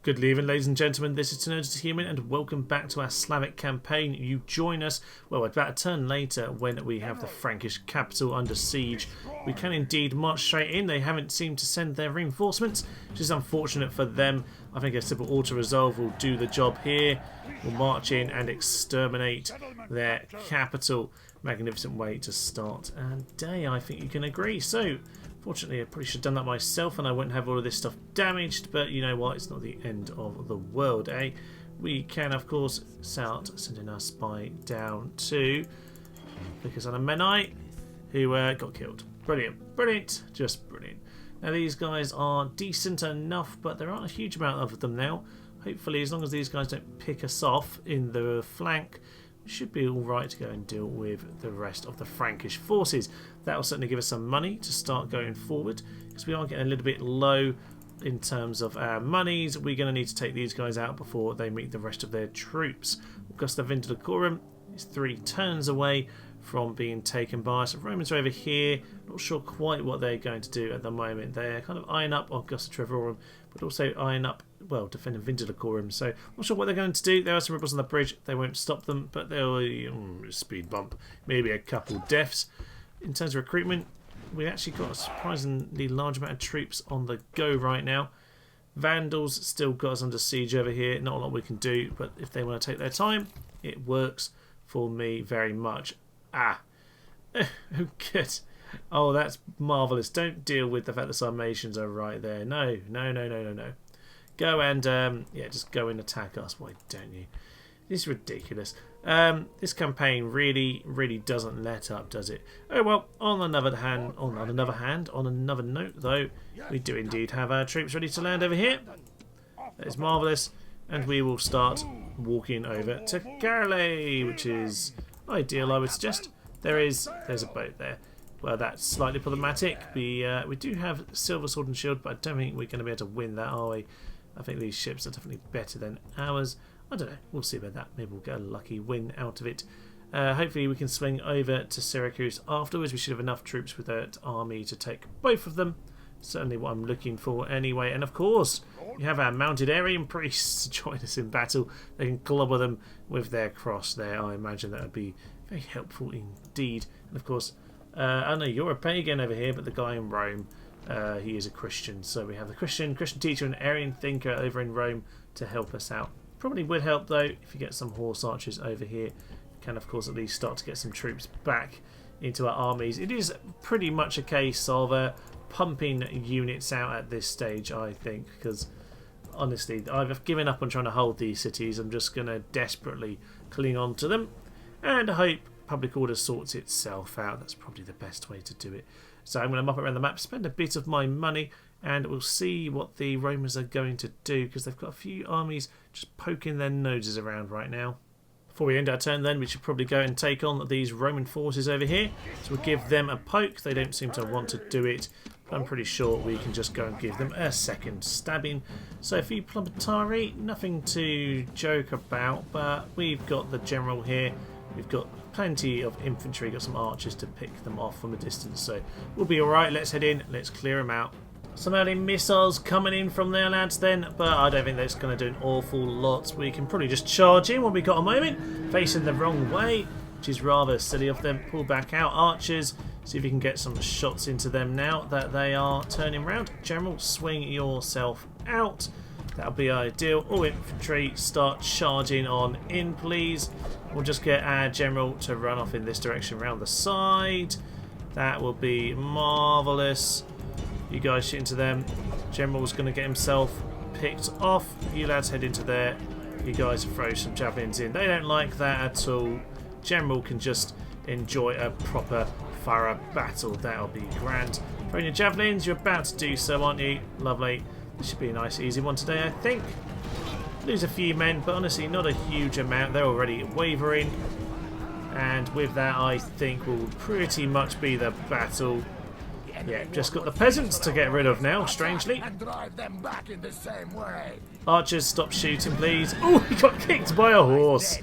Good evening, ladies and gentlemen. This is Tenerity Human, and welcome back to our Slavic campaign. You join us, well, about a turn later when we have the Frankish capital under siege. We can indeed march straight in. They haven't seemed to send their reinforcements, which is unfortunate for them. I think a simple auto-resolve will do the job here. We'll march in and exterminate their capital. Magnificent way to start our day, I think you can agree. So, fortunately, I probably should have done that myself and I wouldn't have all of this stuff damaged, but you know what, it's not the end of the world, eh? We can, of course, start sending our spy down to focus on a Menite who got killed. Brilliant, brilliant, just brilliant. Now, these guys are decent enough, but there aren't a huge amount of them now. Hopefully, as long as these guys don't pick us off in the flank, should be alright to go and deal with the rest of the Frankish forces. That will certainly give us some money to start going forward, because we are getting a little bit low in terms of our monies. We're going to need to take these guys out before they meet the rest of their troops. Augusta Vindelicorum is 3 turns away from being taken by us. Romans are over here. Not sure quite what they're going to do at the moment. They're kind of eyeing up Augusta Trevorum, but also eyeing up, well, defending Vindelicorum. So not sure what they're going to do. There are some rebels on the bridge. They won't stop them, but they'll speed bump. Maybe a couple deaths. In terms of recruitment, we actually got a surprisingly large amount of troops on the go right now. Vandals still got us under siege over here. Not a lot we can do, but if they want to take their time, it works for me very much. Ah, oh good. Oh, that's marvellous. Don't deal with the fact the Sarmatians are right there. No. Go and, yeah, just go and attack us. Why don't you? This is ridiculous. This campaign really doesn't let up, does it? Oh well. On another note, though, we do indeed have our troops ready to land over here. That is marvellous, and we will start walking over to Garale, which is ideal, I would suggest. There's a boat there. Well, that's slightly problematic. We do have Silver Sword and Shield, but I don't think we're going to be able to win that, are we? I think these ships are definitely better than ours. I don't know. We'll see about that. Maybe we'll get a lucky win out of it. Hopefully we can swing over to Syracuse afterwards. We should have enough troops with that army to take both of them. Certainly what I'm looking for anyway. And of course, we have our mounted Aryan priests to join us in battle. They can clobber them with their cross there. I imagine that would be very helpful indeed. And of course, I know you're a pagan over here, but the guy in Rome, he is a Christian. So we have the Christian teacher and Aryan thinker over in Rome to help us out. Probably would help though if you get some horse archers over here. You can of course at least start to get some troops back into our armies. It is pretty much a case of pumping units out at this stage, I think, because honestly I've given up on trying to hold these cities. I'm just going to desperately cling on to them and hope public order sorts itself out. That's probably the best way to do it. So I'm going to mop around the map, spend a bit of my money, and we'll see what the Romans are going to do, because they've got a few armies just poking their noses around right now. Before we end our turn then, we should probably go and take on these Roman forces over here. So we'll give them a poke. They don't seem to want to do it, but I'm pretty sure we can just go and give them a second stabbing. So for you Plumbetari, nothing to joke about, but we've got the general here. We've got plenty of infantry, got some archers to pick them off from a distance, so we'll be alright. Let's head in, let's clear them out. Some early missiles coming in from there, lads, then, but I don't think that's going to do an awful lot. We can probably just charge in when we got a moment, facing the wrong way, which is rather silly of them. Pull back out, archers, see if you can get some shots into them now that they are turning round. General, swing yourself out. That'll be ideal. All infantry, start charging on in, please. We'll just get our general to run off in this direction around the side. That will be marvellous. You guys shoot into them. General's going to get himself picked off. You lads head into there. You guys throw some javelins in. They don't like that at all. General can just enjoy a proper thorough battle. That'll be grand. Throwing your javelins. You're about to do so, aren't you? Lovely. This should be a nice easy one today, I think. Lose a few men, but honestly not a huge amount. They're already wavering. And with that, I think will pretty much be the battle. Yeah, just got the peasants to get rid of now, strangely. Archers, stop shooting, please. Oh, he got kicked by a horse.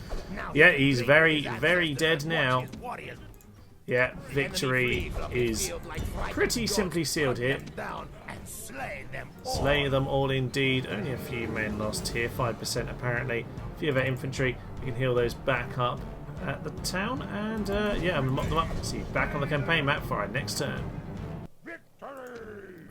Yeah, he's very dead now. Yeah, victory is pretty simply sealed here. Slay them all indeed. Only a few men lost here, 5% apparently. A few of our infantry. We can heal those back up at the town, and yeah, I'm gonna mop them up. See you back on the campaign map for our next turn.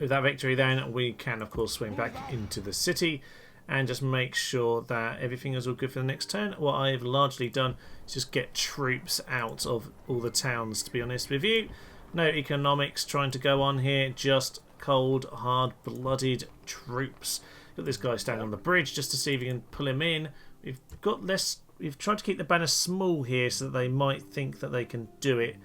With that victory then, we can of course swing back into the city and just make sure that everything is all good for the next turn. What I've largely done is just get troops out of all the towns, to be honest with you. No economics trying to go on here, just cold, hard-blooded troops. Got this guy standing on the bridge just to see if we can pull him in. We've got less. We've tried to keep the banner small here so that they might think that they can do it.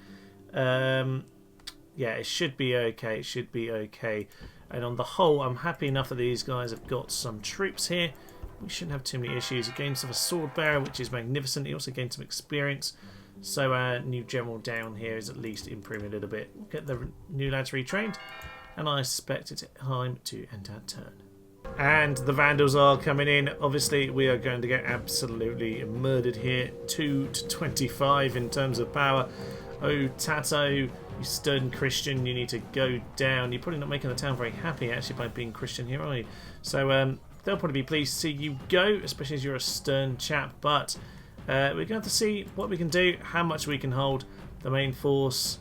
Yeah, it should be okay. It should be okay. And on the whole, I'm happy enough that these guys have got some troops here. We shouldn't have too many issues. He gained some sword bearer, which is magnificent. He also gained some experience. So our new general down here is at least improving a little bit. We'll get the new lads retrained, and I suspect it's time to end our turn. And the Vandals are coming in. Obviously, we are going to get absolutely murdered here. 2 to 25 in terms of power. Oh, Tato, you stern Christian, you need to go down. You're probably not making the town very happy, actually, by being Christian here, are you? So they'll probably be pleased to see you go, especially as you're a stern chap. But we're going to have to see what we can do, how much we can hold. The main force,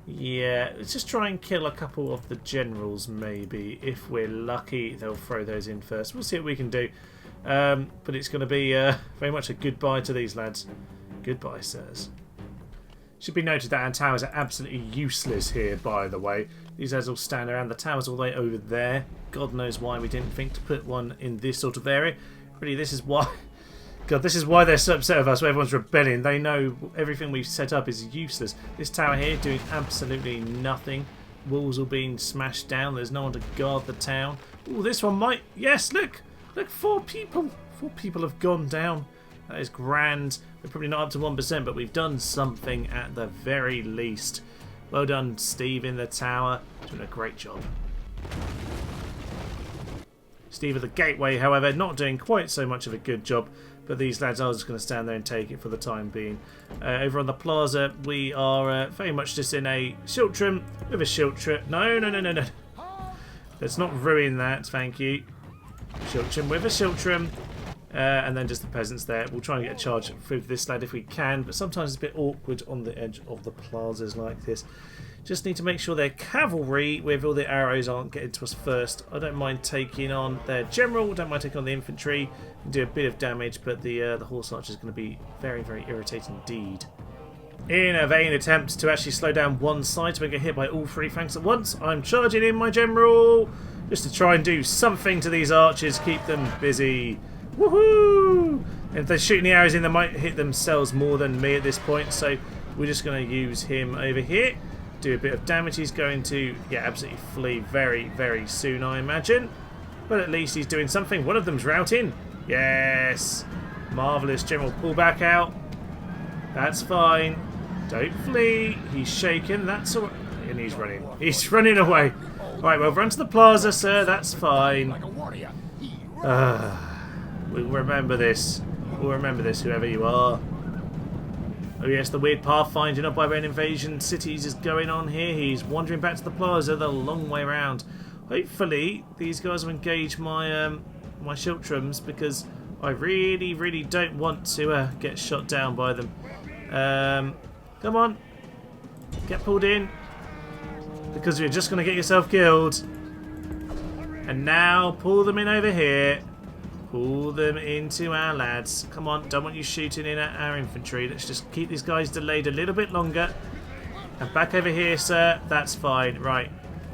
yeah, let's just try and kill a couple of the generals, maybe. If we're lucky, they'll throw those in first. We'll see what we can do. But it's going to be very much a goodbye to these lads. Goodbye, sirs. Should be noted that our towers are absolutely useless here, by the way. These lads all stand around. The tower's all the way over there. God knows why we didn't think to put one in this sort of area. Really, this is why... God, this is why they're so upset with us. Everyone's rebelling. They know everything we've set up is useless. This tower here doing absolutely nothing. Walls all being smashed down. There's no one to guard the town. Oh, this one might... Yes, look! Look, 4 people. 4 people have gone down. That is grand. We're probably not up to 1%, but we've done something at the very least. Well done, Steve, in the tower. Doing a great job. Steve at the gateway, however, not doing quite so much of a good job. But these lads are just going to stand there and take it for the time being. Over on the plaza, we are very much just in a Schiltrum with a Schiltrum. No, no, no, no, no. Let's not ruin that, thank you. Schiltrum with a Schiltrum. And then just the peasants there. We'll try and get a charge through this lad if we can, but sometimes it's a bit awkward on the edge of the plazas like this. Just need to make sure their cavalry with all the arrows aren't getting to us first. I don't mind taking on their general, don't mind taking on the infantry, and do a bit of damage, but the horse archer is going to be very, very irritating indeed. In a vain attempt to actually slow down one side to get hit by all 3 flanks at once, I'm charging in my general just to try and do something to these archers, keep them busy. Woohoo! If they're shooting the arrows in, they might hit themselves more than me at this point, so we're just going to use him over here. Do a bit of damage. He's going to, yeah, absolutely flee very, very soon, I imagine. But at least he's doing something. One of them's routing. Yes! Marvellous. General, pull back out. That's fine. Don't flee. He's shaken. That's all right. And he's running. He's running away. Right, well, run to the plaza, sir. That's fine. We'll remember this. We'll remember this, whoever you are. Oh yes, the weird pathfinding of Barbarian invasion cities is going on here. He's wandering back to the plaza the long way round. Hopefully, these guys will engage my my Schiltrums, because I really, really don't want to get shot down by them. Come on, get pulled in, because you're just going to get yourself killed. And now pull them in over here. Pull them into our lads. Come on, don't want you shooting in at our infantry. Let's just keep these guys delayed a little bit longer. And back over here, sir. That's fine. Right.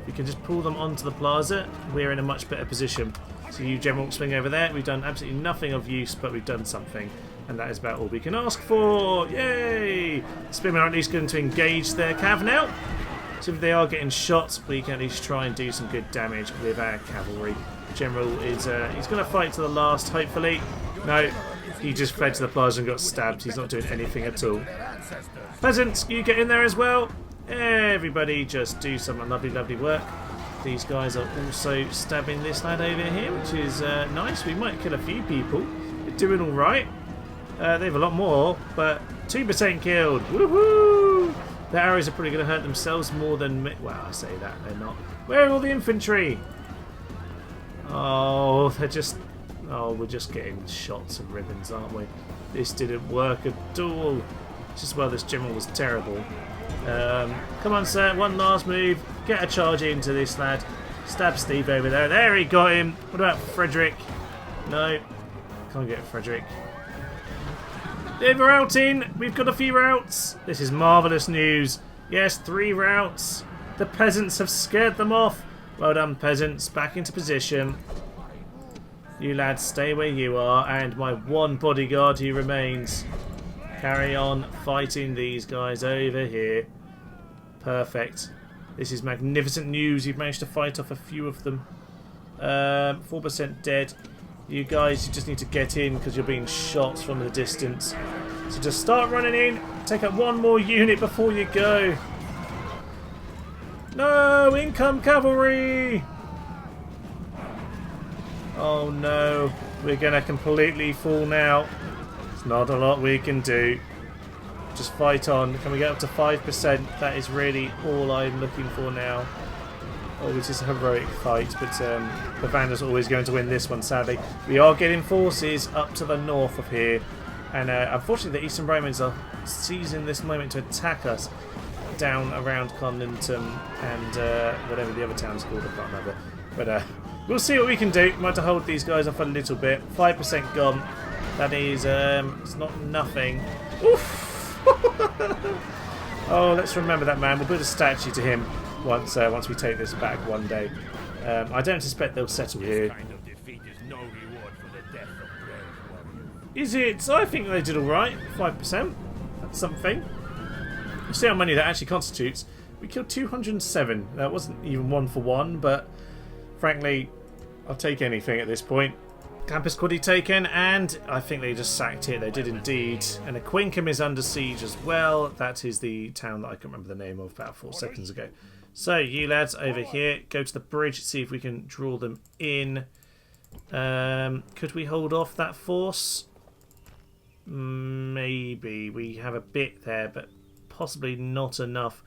We can just pull them onto the plaza. We're in a much better position. So you, General, swing over there. We've done absolutely nothing of use, but we've done something. And that is about all we can ask for. Yay! Spearmen are at least going to engage their cav now. So if they are getting shot, we can at least try and do some good damage with our cavalry. General is he's going to fight to the last, hopefully. No, he just fled to the plaza and got stabbed. He's not doing anything at all. Peasants, you get in there as well. Everybody just do some lovely, lovely work. These guys are also stabbing this lad over here, which is nice. We might kill a few people. They're doing all right. They have a lot more, but 2% killed. Woohoo! The arrows are probably going to hurt themselves more than me. Well, I say that, they're not. Where are all the infantry? Oh, they're just... Oh, we're just getting shots and ribbons, aren't we? This didn't work at all. Just well, this general was terrible. Come on, sir. One last move. Get a charge into this lad. Stab Steve over there. There, he got him. What about Frederick? No. Can't get Frederick. They're routing. We've got a few routes. This is marvellous news. Yes, 3 routes. The peasants have scared them off. Well done, peasants. Back into position. You lads stay where you are, and my one bodyguard who remains. Carry on fighting these guys over here. Perfect. This is magnificent news. You've managed to fight off a few of them. 4% dead. You guys, you just need to get in because you're being shot from the distance. So just start running in. Take up one more unit before you go. No! Income cavalry! Oh no. We're going to completely fall now. There's not a lot we can do. Just fight on. Can we get up to 5%? That is really all I'm looking for now. Oh, which is a heroic fight, but the Vandals are always going to win this one, sadly. We are getting forces up to the north of here, and unfortunately the Eastern Romans are seizing this moment to attack us down around Condentum and whatever the other town's called, I can't remember. But we'll see what we can do. Might have to hold these guys off a little bit. 5% gone. That is, it's not nothing. Oof! Oh, let's remember that man. We'll build a statue to him once we take this back one day. I don't suspect they'll settle here. Is it? I think they did alright. 5%. That's something. We'll see how many that actually constitutes. We killed 207. That wasn't even 1 for 1, but frankly, I'll take anything at this point. Campus Quaddy taken, and I think they just sacked it. They did indeed. And Aquincum is under siege as well. That is the town that I can remember the name of about 4 seconds ago. So, you lads over here, go to the bridge, see if we can draw them in. Could we hold off that force? Maybe. We have a bit there, but possibly not enough.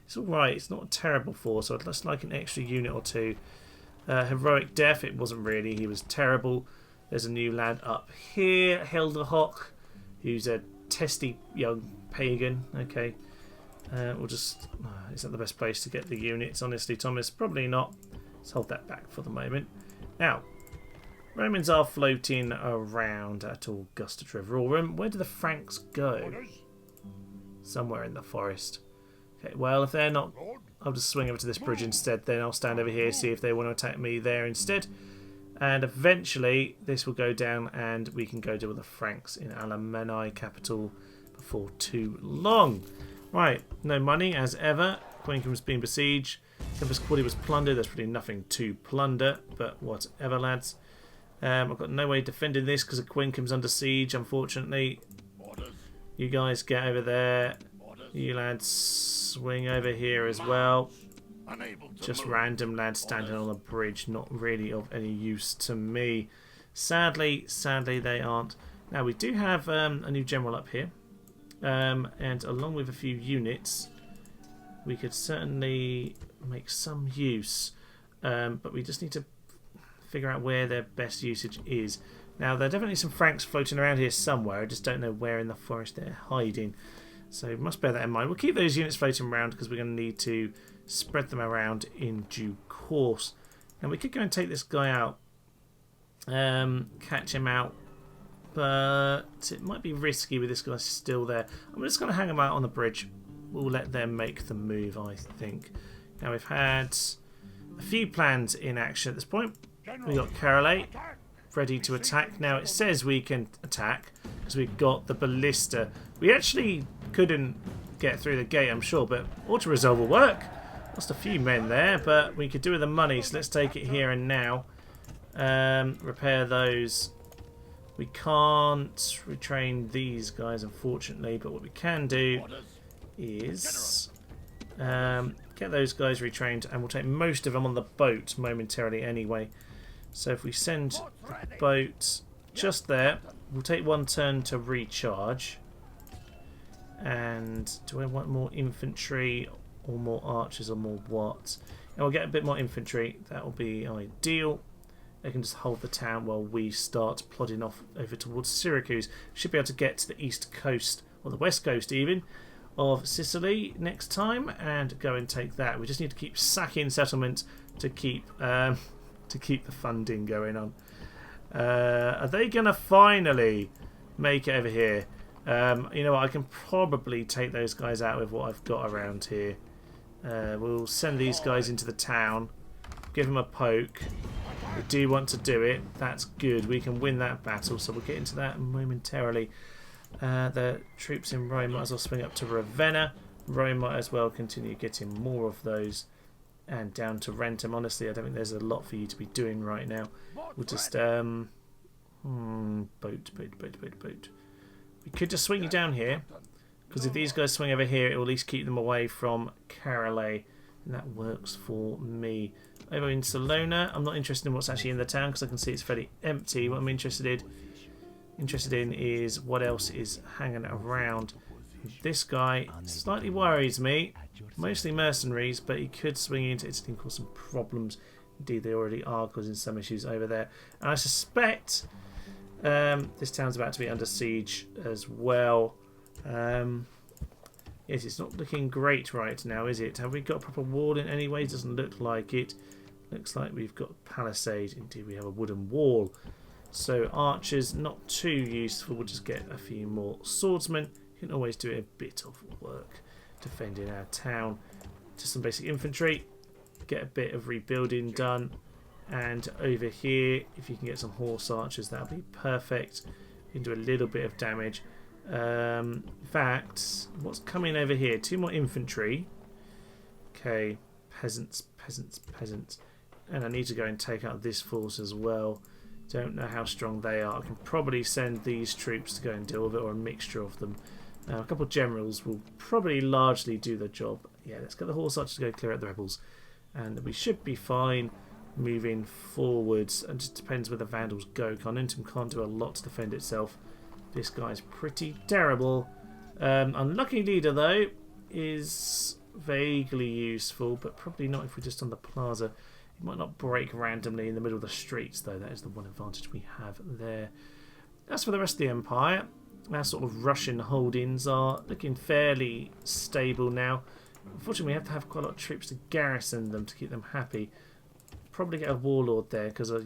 It's alright, it's not a terrible force, so I'd just like an extra unit or 2. Heroic death, it wasn't really, he was terrible. There's a new lad up here, Helderhock, who's a testy young pagan. Okay, we'll just... is that the best place to get the units, honestly, Thomas? Probably not. Let's hold that back for the moment. Now, Romans are floating around at Augusta Trevorum. Where do the Franks go? Somewhere in the forest. Okay, well, if they're not... I'll just swing over to this bridge instead, then I'll stand over here, see if they want to attack me there instead. And eventually, this will go down and we can go deal with the Franks in Alemanni capital before too long. Right, no money as ever. Quincum's been besieged. Campus Quaddy was plundered. There's really nothing to plunder, but whatever, lads. I've got no way of defending this because Quincum's under siege, unfortunately. You guys get over there. You lads swing over here as well. Just random lads standing on a bridge, not really of any use to me. Sadly they aren't. Now we do have a new general up here, and along with a few units, we could certainly make some use. But we just need to figure out where their best usage is. Now there are definitely some Franks floating around here somewhere. I just don't know where in the forest they're hiding. So we must bear that in mind. We'll keep those units floating around because we're going to need to spread them around in due course. And we could go and take this guy out, catch him out, but it might be risky with this guy still there. I'm just going to hang him out on the bridge. We'll let them make the move, I think. Now we've had a few plans in action at this point. We've got Carolate ready to attack. Now it says we can attack because we've got the ballista. We actually couldn't get through the gate, I'm sure, but auto-resolve will work. Lost a few men there, but we could do with the money, so let's take it here and now. Repair those. We can't retrain these guys, unfortunately, but what we can do is get those guys retrained, and we'll take most of them on the boat momentarily anyway. So if we send the boat just there, we'll take 1 turn to recharge. And do I want more infantry or more archers or more what? And we'll get a bit more infantry. That will be ideal. They can just hold the town while we start plodding off over towards Syracuse. Should be able to get to the east coast, or the west coast even, of Sicily next time and go and take that. We just need to keep sacking settlements to keep the funding going on. Are they going to finally make it over here? You know what, I can probably take those guys out with what I've got around here. We'll send these guys into the town, give them a poke. We do want to do it. That's good. We can win that battle, so we'll get into that momentarily. The troops in Rome might as well swing up to Ravenna. Rome might as well continue getting more of those. And down to Rentham. Honestly, I don't think there's a lot for you to be doing right now. We'll just... boat. We could just swing you down here. Because if these guys swing over here, it will at least keep them away from Carolay. And that works for me. Over in Salona, I'm not interested in what's actually in the town because I can see it's fairly empty. What I'm interested in is what else is hanging around. This guy slightly worries me. Mostly mercenaries, but he could swing into Italy and cause some problems. Indeed, they already are causing some issues over there. And I suspect this town's about to be under siege as well. Yes, it's not looking great right now, is it? Have we got a proper wall in any way? Doesn't look like it. Looks like we've got palisade. Indeed, we have a wooden wall. So archers, not too useful. We'll just get a few more swordsmen. You can always do a bit of work defending our town. Just some basic infantry. Get a bit of rebuilding done. And over here, if you can get some horse archers, that'll be perfect. You can do a little bit of damage. In fact, what's coming over here? 2 more infantry. Okay, peasants. And I need to go and take out this force as well. Don't know how strong they are. I can probably send these troops to go and deal with it, or a mixture of them. A couple of generals will probably largely do the job. Yeah, let's get the horse archers to go clear out the rebels. And we should be fine moving forwards. And it just depends where the Vandals go. Carnuntum can't do a lot to defend itself. This guy's pretty terrible. Unlucky leader, though, is vaguely useful, but probably not if we're just on the plaza. It might not break randomly in the middle of the streets, though. That is the one advantage we have there. As for the rest of the Empire, our sort of Russian holdings are looking fairly stable now. Unfortunately, we have to have quite a lot of troops to garrison them to keep them happy. Probably get a warlord there, because a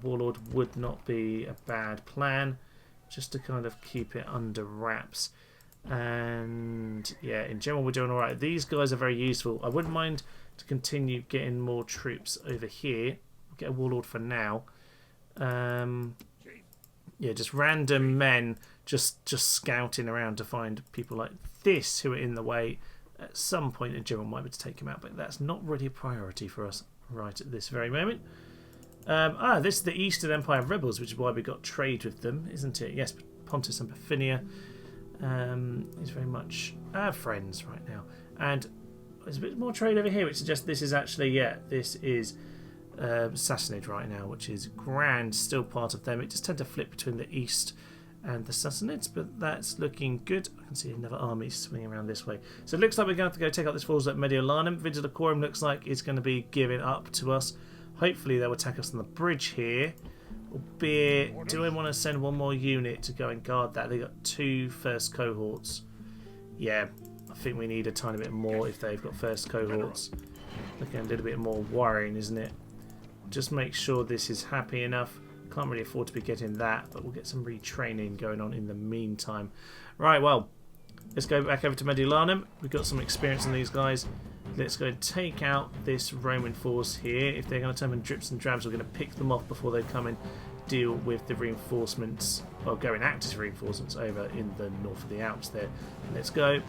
warlord would not be a bad plan, just to kind of keep it under wraps. And yeah, in general we're doing alright. These guys are very useful. I wouldn't mind to continue getting more troops over here. I'll get a warlord for now. Yeah, just random men just scouting around to find people like this who are in the way. At some point in general might be to take him out, but that's not really a priority for us right at this very moment. This is the Eastern Empire rebels, which is why we got trade with them, isn't it? Yes, Pontus and Bithynia is very much our friends right now. And there's a bit more trade over here, which suggests this is actually, this is Sassanid right now, which is grand, still part of them. It just tend to flip between the East and the Sassanids, but that's looking good. I can see another army swinging around this way. So it looks like we're going to have to go take out this force at Mediolanum. Vigilocorum looks like it's going to be giving up to us. Hopefully they'll attack us on the bridge here. Albeit, do I want to send one more unit to go and guard that? They got 2 first cohorts. Yeah, I think we need a tiny bit more if they've got first cohorts. Looking a little bit more worrying, isn't it? Just make sure this is happy enough. Can't really afford to be getting that, but we'll get some retraining going on in the meantime. Right, well, let's go back over to Mediolanum. We've got some experience on these guys. Let's go and take out this Roman force here. If they're going to turn in drips and drabs, we're going to pick them off before they come and deal with the reinforcements, or go and act as reinforcements over in the north of the Alps there. Let's go.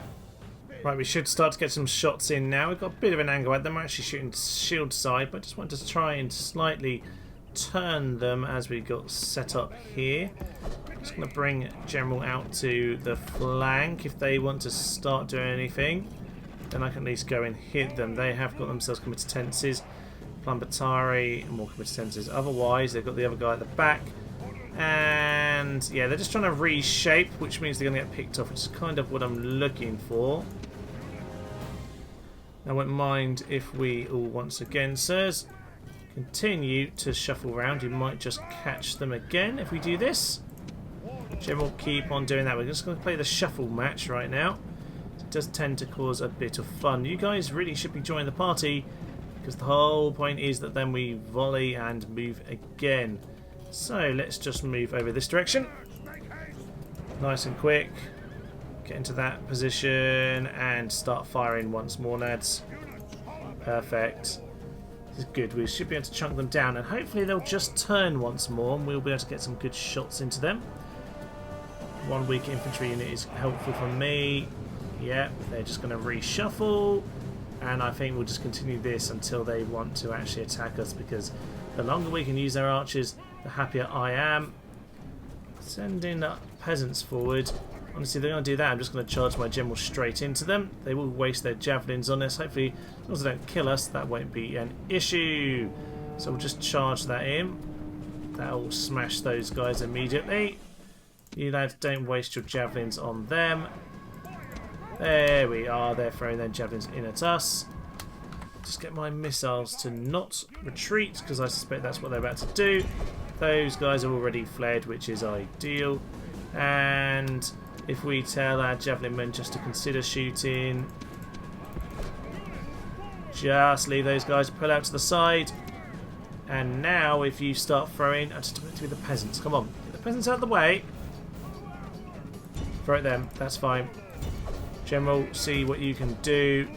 Right, we should start to get some shots in now. We've got a bit of an angle at them. We're actually shooting shield side, but I just want to try and slightly turn them as we got set up here. Just going to bring General out to the flank. If they want to start doing anything, then I can at least go and hit them. They have got themselves comitatenses, Plumbatari, and more comitatenses. Otherwise, they've got the other guy at the back. And yeah, they're just trying to reshape, which means they're going to get picked off, which is kind of what I'm looking for. I won't mind if we all once again, sirs, continue to shuffle around. You might just catch them again if we do this. General, keep on doing that. We're just going to play the shuffle match right now. It does tend to cause a bit of fun. You guys really should be joining the party, because the whole point is that then we volley and move again. So let's just move over this direction. Nice and quick. Get into that position and start firing once more, lads. Perfect. This is good. We should be able to chunk them down, and hopefully they'll just turn once more and we'll be able to get some good shots into them. One weak infantry unit is helpful for me. Yep, they're just going to reshuffle, and I think we'll just continue this until they want to actually attack us, because the longer we can use our archers, the happier I am. Sending peasants forward. Honestly, they're going to do that. I'm just going to charge my general straight into them. They will waste their javelins on us. Hopefully, as long as they don't kill us, that won't be an issue. So we'll just charge that in. That will smash those guys immediately. You lads, don't waste your javelins on them. There we are. They're throwing their javelins in at us. Just get my missiles to not retreat, because I suspect that's what they're about to do. Those guys are already fled, which is ideal. And if we tell our javelin men just to consider shooting, just leave those guys pull out to the side. And now if you start throwing, I just want it to be the peasants. Come on, get the peasants out of the way. Throw at them, that's fine. General, see what you can do.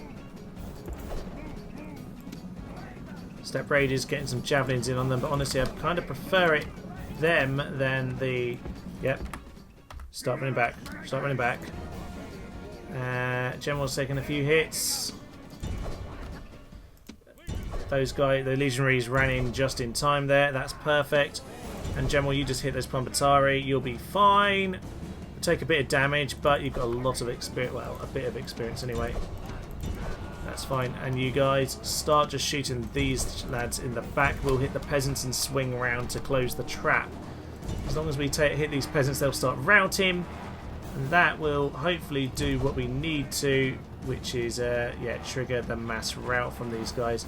Step Raiders getting some javelins in on them, but honestly I kind of prefer it them than the... Yep. Start running back. Start running back. General's taking a few hits. Those guys, the legionaries, ran in just in time there. That's perfect. And General, you just hit those Plumbatari. You'll be fine. Take a bit of damage, but you've got a lot of experience. Well, a bit of experience anyway. That's fine. And you guys start just shooting these lads in the back. We'll hit the peasants and swing round to close the trap. As long as we hit these peasants, they'll start routing, and that will hopefully do what we need to, which is yeah, trigger the mass rout from these guys.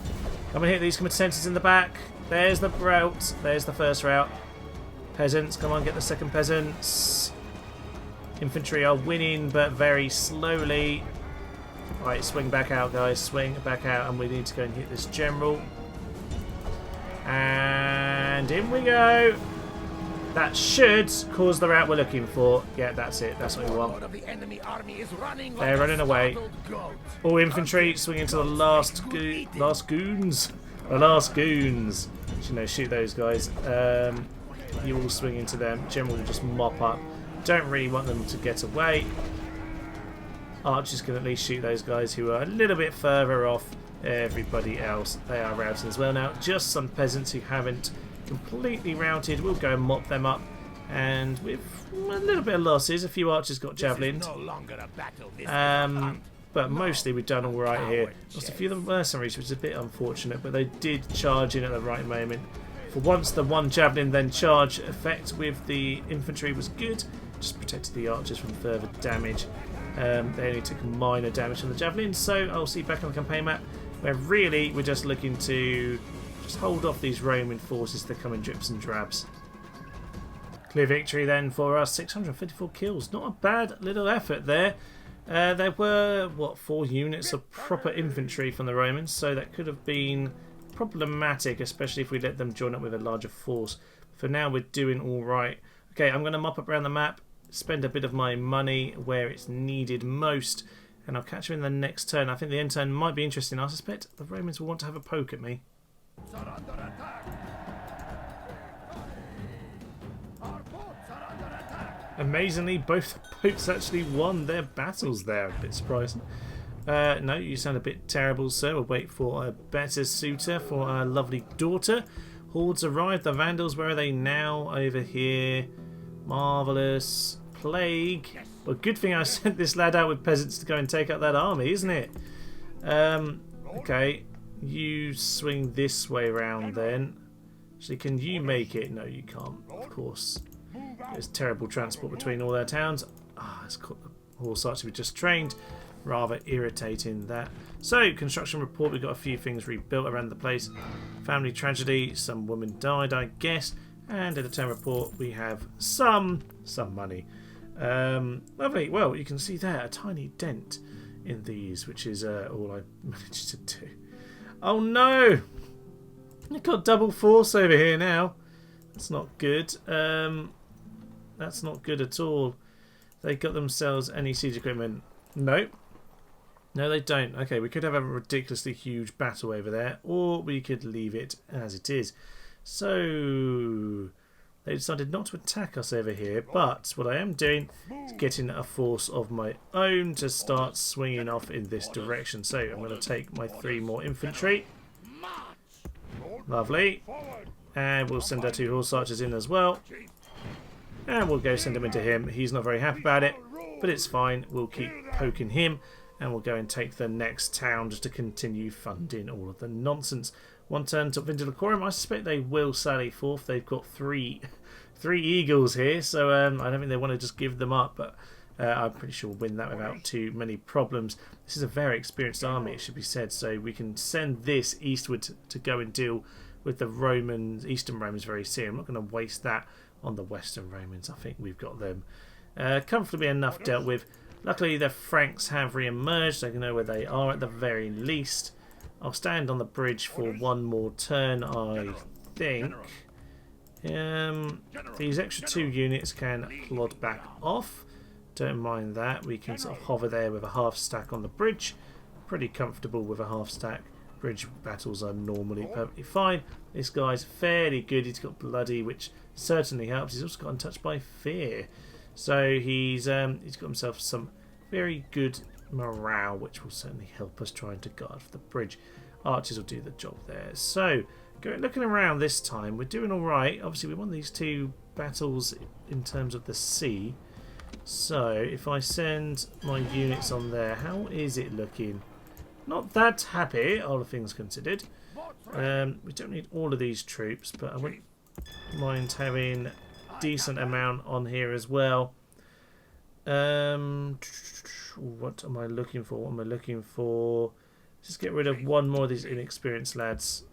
Come and hit these commanders in the back. There's the rout. There's the first rout. Peasants, come on, get the second peasants. Infantry are winning, but very slowly. Right, swing back out, guys. Swing back out, and we need to go and hit this general. And in we go. That should cause the rout we're looking for. Yeah, that's it. That's what we want. They're running away. All infantry swinging to the last goons. The last goons. You know, shoot those guys. You all swing into them. General will just mop up. Don't really want them to get away. Archers can at least shoot those guys who are a little bit further off. Everybody else, they are routing as well now. Just some peasants who haven't completely routed. We'll go and mop them up. And with a little bit of losses, a few archers got javelined. But mostly we've done alright here. Lost a few of the mercenaries, which is a bit unfortunate, but they did charge in at the right moment. For once, the one javelin then charge effect with the infantry was good. Just protected the archers from further damage. They only took minor damage from the javelins, so I'll see back on the campaign map where really we're just looking to just hold off these Roman forces that come in drips and drabs. Clear victory then for us. 654 kills. Not a bad little effort there. There were, what, 4 units of proper infantry from the Romans, so that could have been problematic, especially if we let them join up with a larger force. For now, we're doing all right. Okay, I'm going to mop up around the map, spend a bit of my money where it's needed most, and I'll catch you in the next turn. I think the end turn might be interesting. I suspect the Romans will want to have a poke at me. Amazingly, both boats actually won their battles there. A bit surprising. No, you sound a bit terrible, sir. We'll wait for a better suitor for our lovely daughter. Hordes arrived. The Vandals, where are they now? Over here. Marvellous. Plague. Well, good thing I sent this lad out with peasants to go and take out that army, isn't it? Okay. You swing this way around then. Actually, can you make it? No, you can't, of course. There's terrible transport between all their towns. It's called the horse archer we just trained. Rather irritating that. So, construction report. We've got a few things rebuilt around the place. Family tragedy, some woman died, I guess. And in the town report, we have some money. Lovely. Well, you can see there a tiny dent in these, which is all I managed to do. Oh no! I've got double force over here now. That's not good. That's not good at all. They got themselves any siege equipment. Nope. No, they don't. Okay, we could have a ridiculously huge battle over there, or we could leave it as it is. So they decided not to attack us over here, but what I am doing is getting a force of my own to start swinging off in this direction. So I'm going to take my 3 more infantry. Lovely. And we'll send our 2 horse archers in as well. And we'll go send them into him. He's not very happy about it, but it's fine. We'll keep poking him. And we'll go and take the next town just to continue funding all of the nonsense. 1 turn to Vandal Horde. I suspect they will sally forth. They've got three eagles here, so I don't think they want to just give them up. But I'm pretty sure we'll win that without too many problems. This is a very experienced army, it should be said. So we can send this eastward to go and deal with the Romans, Eastern Romans very soon. I'm not going to waste that on the Western Romans. I think we've got them comfortably enough dealt with. Luckily, the Franks have re-emerged, so I can know where they are at the very least. I'll stand on the bridge for 1 more turn, I think. These extra 2 units can plod back off. Don't mind that. We can sort of hover there with a half stack on the bridge. Pretty comfortable with a half stack. Bridge battles are normally perfectly fine. This guy's fairly good. He's got bloody, which certainly helps. He's also got untouched by fear. So he's got himself some very good morale, which will certainly help us trying to guard for the bridge. Archers will do the job there. So looking around this time, we're doing all right. Obviously, we won these 2 battles in terms of the sea. So if I send my units on there, how is it looking? Not that happy, all things considered. We don't need all of these troops, but I wouldn't mind having decent amount on here as well. What am I looking for? What am I looking for? Just get rid of 1 more of these inexperienced lads,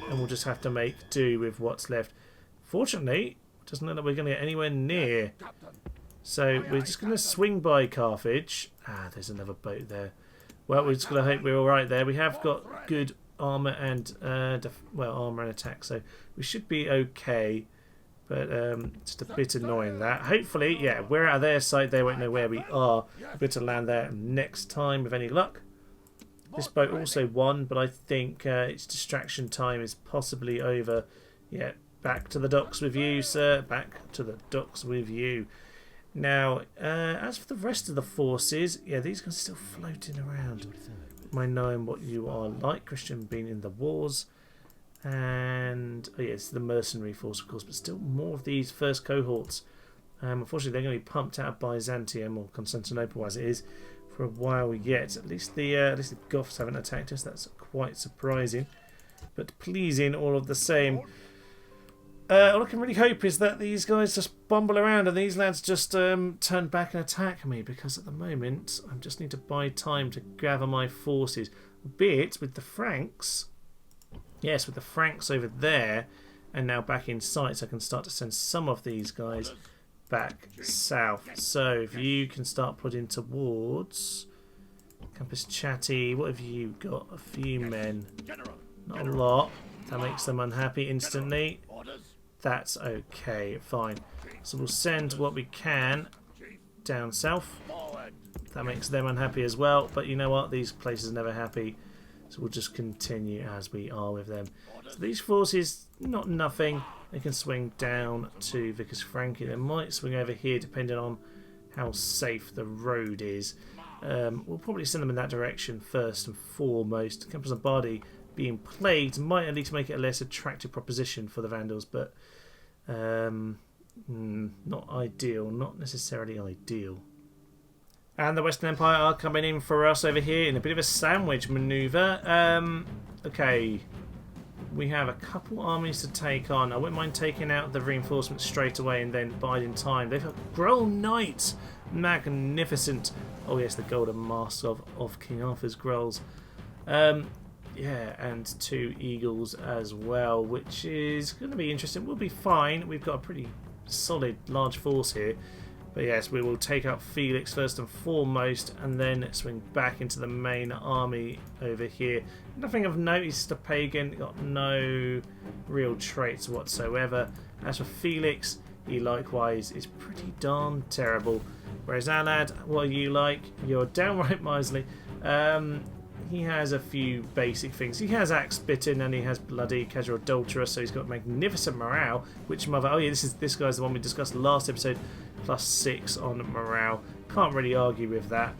and we'll just have to make do with what's left. Fortunately, it doesn't look like we're going to get anywhere near. So we're just going to swing by Carthage. Ah, there's another boat there. Well, we're just going to hope we're all right there. We have got good armor and armor and attack, so we should be okay. But just a bit annoying that. Hopefully, yeah, we're out of their sight. They won't know where we are. We're going to land there next time with any luck. This boat also won, but I think its distraction time is possibly over. Yeah, back to the docks with you, sir. Back to the docks with you. Now, as for the rest of the forces, yeah, these guys are still floating around. Mind knowing what you are like. Christian being in the wars. And oh yeah, it's the mercenary force, of course, but still more of these first cohorts. Unfortunately, they're going to be pumped out of Byzantium or Constantinople as it is for a while yet. At least the Goths haven't attacked us. That's quite surprising, but pleasing all of the same. All I can really hope is that these guys just bumble around and these lads just turn back and attack me, because at the moment I just need to buy time to gather my forces. Be it with the Franks. Yes, with the Franks over there and now back in sight, so I can start to send some of these guys back south. So if you can start putting towards Campus Chatty, what have you got? A few men. Not a lot. That makes them unhappy instantly. That's okay, fine. So we'll send what we can down south. That makes them unhappy as well, but you know what? These places are never happy. So we'll just continue as we are with them. So these forces, not nothing. They can swing down to Vicus Franchi. They might swing over here depending on how safe the road is. We'll probably send them in that direction first and foremost. Campus Bardi being plagued might at least make it a less attractive proposition for the Vandals, but not ideal. Not necessarily ideal. And the Western Empire are coming in for us over here in a bit of a sandwich manoeuvre. Okay, we have a couple armies to take on. I wouldn't mind taking out the reinforcements straight away and then biding time. They've got Grohl Knights. Magnificent. Oh yes, the golden mask of King Arthur's Grolls. Yeah, and 2 eagles as well, which is going to be interesting. We'll be fine. We've got a pretty solid, large force here. But yes, we will take out Felix first and foremost, and then swing back into the main army over here. Nothing of notice to Pagan, got no real traits whatsoever. As for Felix, he likewise is pretty darn terrible. Whereas Alad, what are you like? You're downright miserly. He has a few basic things. He has Axe Bitten and he has Bloody Casual Adulterous, so he's got magnificent morale. Which mother? Oh yeah, this guy's the one we discussed last episode. +6 on morale. Can't really argue with that.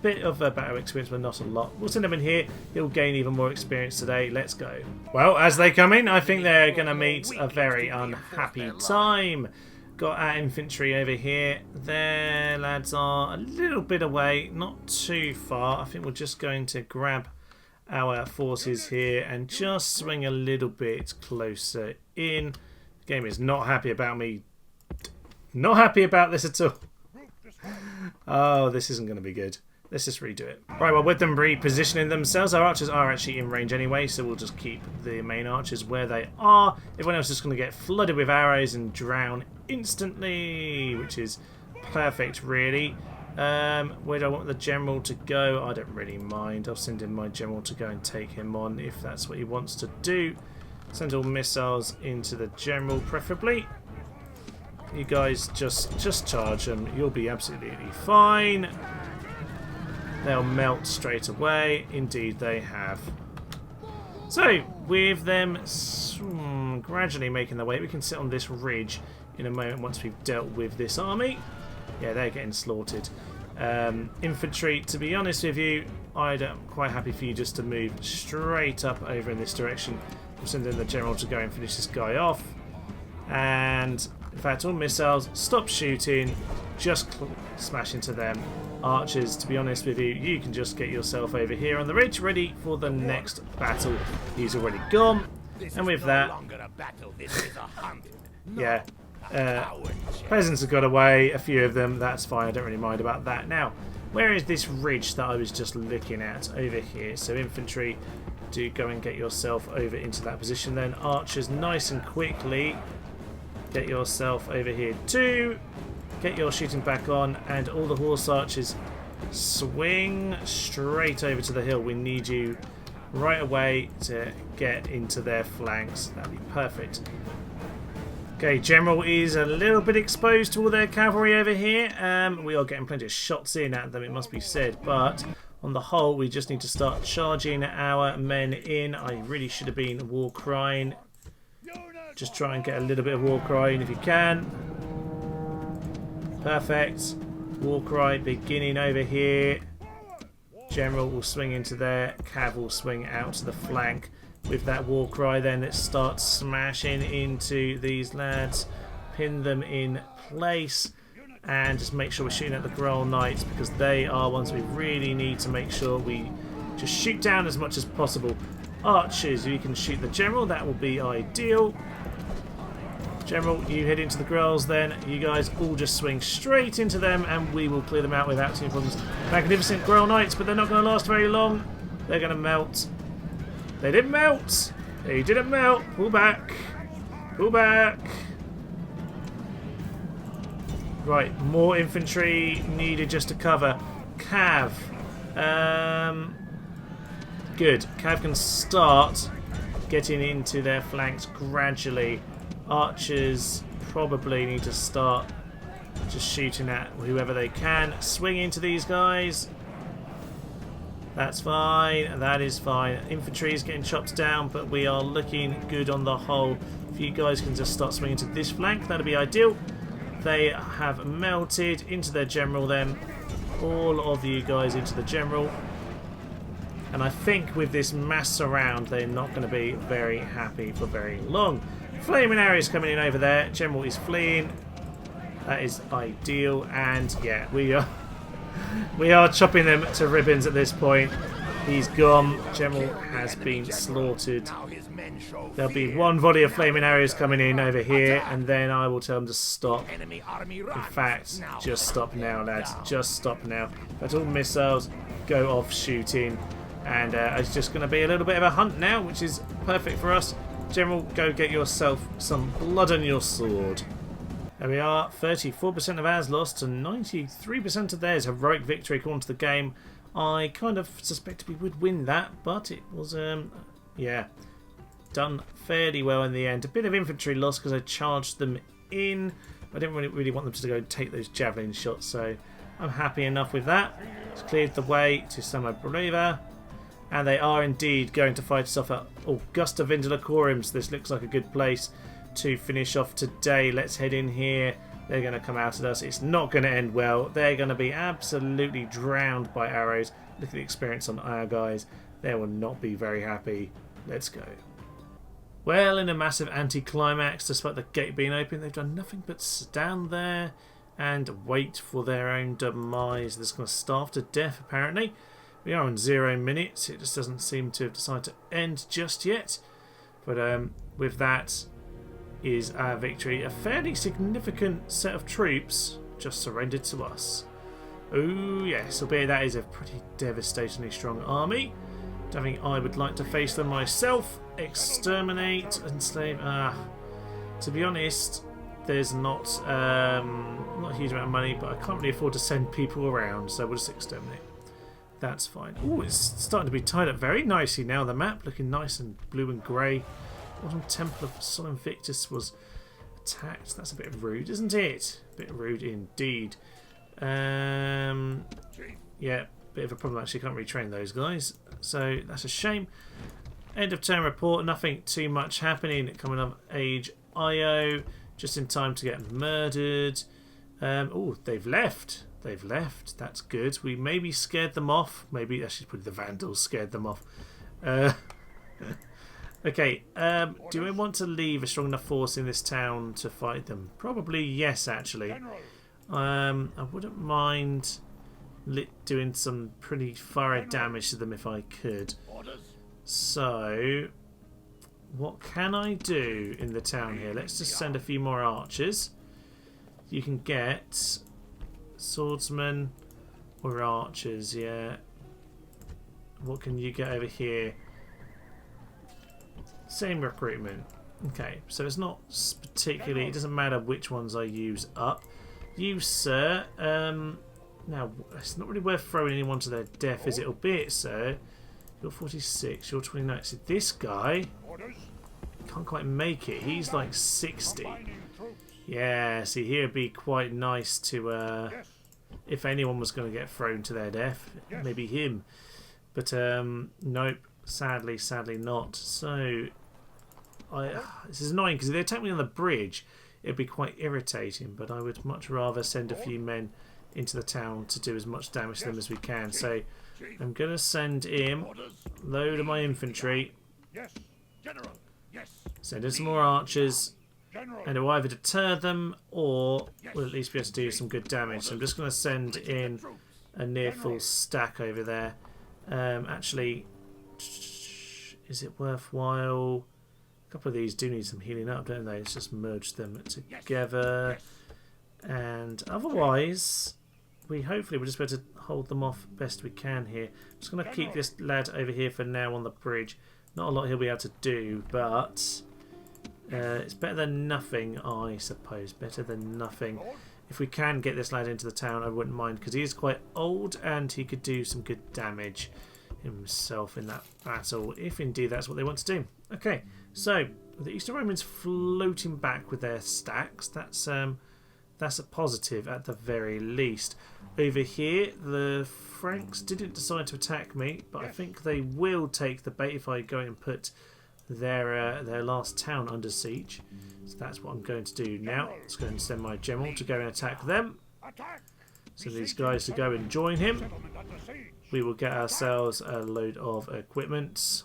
Bit of a battle experience, but not a lot. We'll send him in here. He'll gain even more experience today. Let's go. Well, as they come in, I think they're going to meet a very unhappy time. Got our infantry over here. Their lads are a little bit away, not too far. I think we're just going to grab our forces here and just swing a little bit closer in. The game is not happy about me. Not happy about this at all. Oh, this isn't going to be good. Let's just redo it. Right, well, with them repositioning themselves, our archers are actually in range anyway, so we'll just keep the main archers where they are. Everyone else is going to get flooded with arrows and drown instantly, which is perfect, really. Where do I want the general to go? I don't really mind. I'll send in my general to go and take him on if that's what he wants to do. Send all missiles into the general, preferably. You guys just charge them. You'll be absolutely fine. They'll melt straight away. Indeed they have. So, with them gradually making their way, we can sit on this ridge in a moment once we've dealt with this army. Yeah, they're getting slaughtered. Infantry, to be honest with you, I'm quite happy for you just to move straight up over in this direction. We'll send in the general to go and finish this guy off. And, in fact, all missiles, stop shooting, just smash into them. Archers, to be honest with you, you can just get yourself over here on the ridge, ready for the next battle. He's already gone, and with that, yeah, peasants have got away, a few of them, that's fine, I don't really mind about that. Now, where is this ridge that I was just looking at? Over here. So infantry, do go and get yourself over into that position then. Archers, nice and quickly, get yourself over here too. Get your shooting back on, and all the horse archers swing straight over to the hill. We need you right away to get into their flanks. That'd be perfect. Okay, general is a little bit exposed to all their cavalry over here. We are getting plenty of shots in at them, it must be said, but on the whole we just need to start charging our men in. I really should have been war crying. Just try and get a little bit of war crying if you can. Perfect. War cry beginning over here. General will swing into there. Cav will swing out to the flank. With that war cry then, let's start smashing into these lads. Pin them in place. And just make sure we're shooting at the Grail Knights, because they are ones we really need to make sure we just shoot down as much as possible. Archers, you can shoot the general. That will be ideal. General, you head into the Grells then. You guys all just swing straight into them and we will clear them out without too many problems. Magnificent Grail Knights, but they're not going to last very long. They're going to melt. They didn't melt. They didn't melt. Pull back. Pull back. Right, more infantry needed just to cover. Cav. Good. Cav can start getting into their flanks gradually. Archers probably need to start just shooting at whoever they can. Swing into these guys. That's fine. That is fine. Infantry is getting chopped down, but we are looking good on the whole. If you guys can just start swinging to this flank, that'll be ideal. They have melted into their general then. All of you guys into the general. And I think with this mass surround, they're not going to be very happy for very long. Flaming arrows coming in over there. General is fleeing. That is ideal. And yeah, we are chopping them to ribbons at this point. He's gone. General has been slaughtered. There'll be one volley of flaming arrows coming in over here, and then I will tell them to stop. In fact, just stop now, lads. Just stop now. But all missiles go off shooting. And it's just going to be a little bit of a hunt now, which is perfect for us. General, go get yourself some blood on your sword. There we are, 34% of ours lost to 93% of theirs. Heroic victory according to the game. I kind of suspected we would win that, but it was, yeah, done fairly well in the end. A bit of infantry loss because I charged them in. I didn't really want them to go and take those javelin shots, so I'm happy enough with that. It's cleared the way to Samabreva. And they are indeed going to fight us off at Augusta Vindulacorum, so this looks like a good place to finish off today. Let's head in here. They're going to come out at us. It's not going to end well. They're going to be absolutely drowned by arrows. Look at the experience on our guys. They will not be very happy. Let's go. Well, in a massive anticlimax, despite the gate being open, they've done nothing but stand there and wait for their own demise. They're just going to starve to death, apparently. We are on 0 minutes. It just doesn't seem to have decided to end just yet. But with that is our victory. A fairly significant set of troops just surrendered to us. Oh yes, albeit that is a pretty devastatingly strong army. Don't think I would like to face them myself. Exterminate, enslave. To be honest, there's not a huge amount of money, but I can't really afford to send people around, so we'll just exterminate. That's fine. Oh, it's starting to be tied up very nicely now. The map looking nice and blue and grey. Autumn Temple of Sol Invictus was attacked. That's a bit rude, isn't it? A bit rude indeed. Yeah, bit of a problem actually. Can't retrain those guys, so that's a shame. End of turn report. Nothing too much happening. Coming of age IO. Just in time to get murdered. Oh, they've left. They've left. That's good. We maybe scared them off. Maybe actually probably the Vandals scared them off. Okay. Do we want to leave a strong enough force in this town to fight them? Probably yes, actually. I wouldn't mind doing some pretty thorough damage to them if I could. So, what can I do in the town here? Let's just send a few more archers. You can get swordsmen or archers, yeah. What can you get over here? Same recruitment. Okay, so it's not particularly, it doesn't matter which ones I use up. You, sir, now it's not really worth throwing anyone to their death, is it? Albeit, sir, you're 46, you're 29. So this guy can't quite make it. He's like 60. Yeah, see, here'd be quite nice to, if anyone was going to get thrown to their death, maybe him. But, nope, sadly not. So, this is annoying because if they attack me on the bridge, it'd be quite irritating, but I would much rather send a few men into the town to do as much damage to them as we can. So, I'm going to send in a load of my infantry, send in some more archers, and it will either deter them or we'll at least be able to do some good damage. So I'm just going to send in a near full stack over there. Actually, is it worthwhile? A couple of these do need some healing up, don't they? Let's just merge them together. And otherwise, we hopefully we'll just be able to hold them off best we can here. I'm just going to keep this lad over here for now on the bridge. Not a lot he'll be able to do, but it's better than nothing, I suppose. Better than nothing. If we can get this lad into the town, I wouldn't mind, because he is quite old and he could do some good damage himself in that battle, if indeed that's what they want to do. Okay, so the Eastern Romans floating back with their stacks. That's a positive at the very least. Over here, the Franks didn't decide to attack me, but I think they will take the bait if I go and put their last town under siege. So that's what I'm going to do now. Let's go and send my general to go and attack them. So these guys to go and join him. We will get ourselves a load of equipment,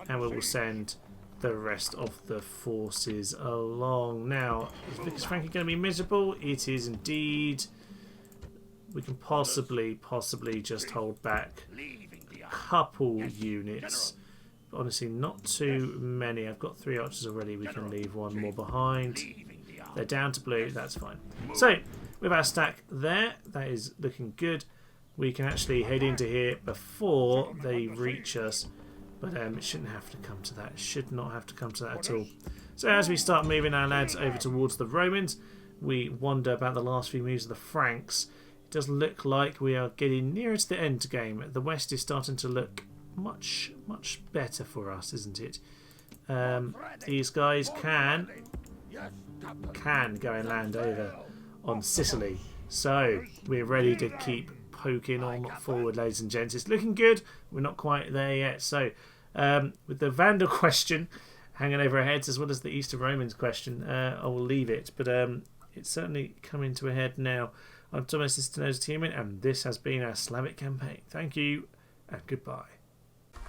and we will send the rest of the forces along. Now, is Vickers Frankie going to be miserable? It is indeed. We can possibly just hold back a couple units. But honestly, not too many. I've got 3 archers already. We can leave one more behind. They're down to blue. That's fine. So, with our stack there, that is looking good. we can actually head into here before they reach us. But it shouldn't have to come to that. It should not have to come to that at all. So as we start moving our lads over towards the Romans, we wonder about the last few moves of the Franks. It does look like we are getting nearer to the end game. The west is starting to look much better for us, isn't it? These guys can go and land over on Sicily. So we're ready to keep poking on forward, ladies and gents. It's looking good. We're not quite there yet. So with the Vandal question hanging over our heads, as well as the Eastern Romans question, I will leave it. But it's certainly coming to a head now. I'm Thomas, this is Teno's Team, and this has been our Slavic campaign. Thank you, and goodbye.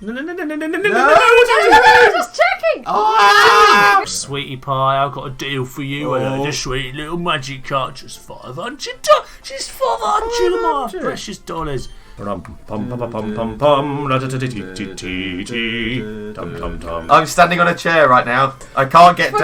No, just checking. Sweetie pie, I've got a deal for you. A sweet little magic card, just $500. Just $500 of my precious dollars. I'm standing on a chair right now. I can't get down.